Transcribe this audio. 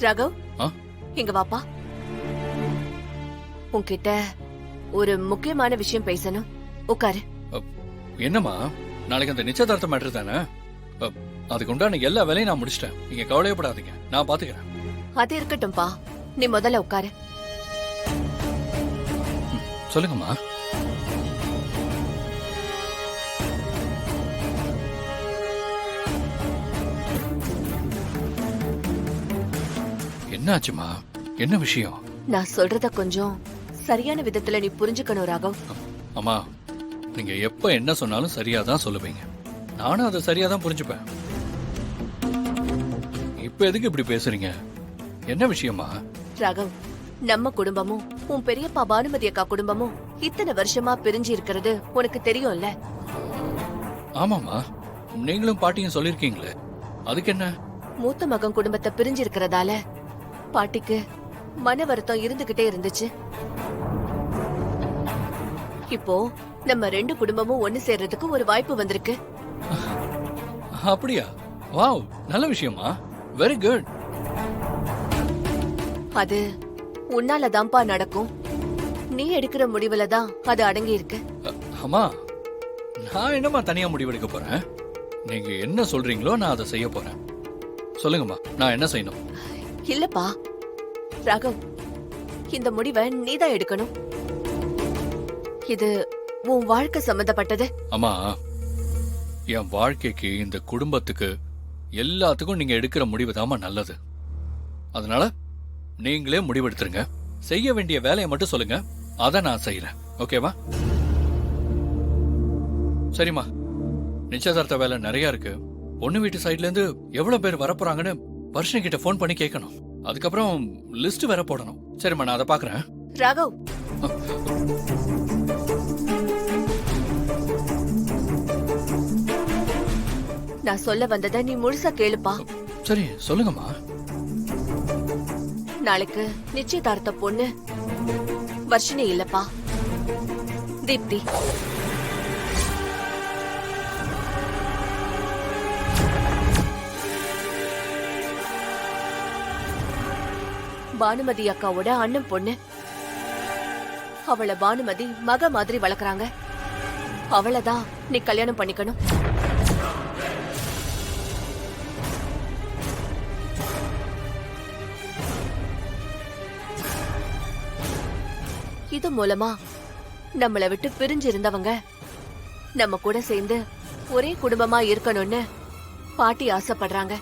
ராகவ், இங்க வாப்பா. உன்கிட்ட ஒரு முக்கியமான விஷயம் பேசணும். உட்காரு. என்னம்மா, நாளைக்கு அந்த நிச்சயதார்த்த மேட்டர் தானே? அதுக்கு உண்டான எல்லா வேலையும் நான் முடிச்சிட்டேன். நீங்க கவலையப்படாதீங்க, நான் பாத்துக்கிறேன். அது இருக்கட்டும்பா, நீ முதல்ல உட்காரு. சொல்லுங்கம்மா. என்னாச்சுமா? என்ன விஷயம்? நான் சொல்றத கொஞ்சம் சரியான விதத்துல நீ புரிஞ்சுக்கணும் ராகவ். அம்மா, நீங்க எப்ப என்ன சொன்னாலும் சரியாதான் சொல்லுவீங்க. நானும் அதை சரியாதான் புரிஞ்சுப்பேன். இப்ப எதுக்கு இப்படி பேசுறீங்க? என்ன விஷயமா? ராகவ், நம்ம குடும்பமும் உன் பெரியப்பா பானுமதி அக்கா குடும்பமும் இத்தனை வருஷமா பிரிஞ்சு இருக்கிறது உனக்கு தெரியும்ல? ஆமாமா, நீங்களும் பாட்டியும் சொல்லிருக்கீங்களே, அதுக்கு என்ன? மூத்த மகன் குடும்பத்தை பிரிஞ்சு இருக்கிறதால பாட்டிக்கு மன வருத்தம் இருந்துகிட்டே இருந்துச்சு. இப்போ நம்ம ரெண்டு குடும்பமும் ஒண்ணு சேர்றதுக்கு ஒரு வாய்ப்பு வந்திருக்கு. அப்படியா? வாவ், நல்ல விஷயமா. Very good. அது உன்னாலதான்ப்பா நடக்கும். நீ எடுக்கிற முடிவுல தான் அது அடங்கி இருக்கு. அம்மா, நான் என்னமா தனியா முடிவெடுக்க போறேன்? நீங்க என்ன சொல்றீங்களோ நான் அதை செய்ய போறேன். சொல்லுங்கம்மா, நான் என்ன செய்யணும்? இல்லப்பா ராகவ், இந்த முடிவை நீதான் எடுக்கணும். இது உன் வாழ்க்கை சம்பந்தப்பட்டது. அம்மா, என் வாழ்க்கைக்கு, இந்த குடும்பத்துக்கு, எல்லாத்துக்கும் நீங்க எடுக்கிற முடிவு தாமா நல்லது. அதனால நீங்களே முடிவெடுத்துருங்க. செய்ய வேண்டிய வேலையை மட்டும் சொல்லுங்க, அதை நான் செய்யறேன். ஓகேவா? சரிம்மா, நிச்சயதார்த்த வேலை நிறைய இருக்கு. பொண்ணு வீட்டு சைட்ல இருந்து எவ்வளவு பேர் வரப்போறாங்கன்னு வருஷன் கிட்ட போன் பண்ணி கேட்கணும். அதுக்கப்புறம் லிஸ்ட் வேற போடணும். சரிம்மா, நான் அதை பாக்குறேன். ராகவ், நான் சொல்ல வந்ததை நீ முழுசா கேளுப்பா. சரி, சொல்லுங்கம்மா. நாளைக்கு நிச்சயதார்த்த பொண்ணு வர்ஷினி இல்லப்பா, தீப்தி. பானுமதி அக்காவோட அண்ணன் பொண்ணு. அவளை பானுமதி மக மாதிரி வளர்க்கறாங்க. அவளதான் நீ கல்யாணம் பண்ணிக்கணும். இது மூலமா நம்மளை விட்டு பிரிஞ்சிருந்தவங்க நம்ம கூட சேர்ந்து ஒரே குடும்பமா இருக்கணும்னு பாட்டி ஆசைப்படுறாங்க.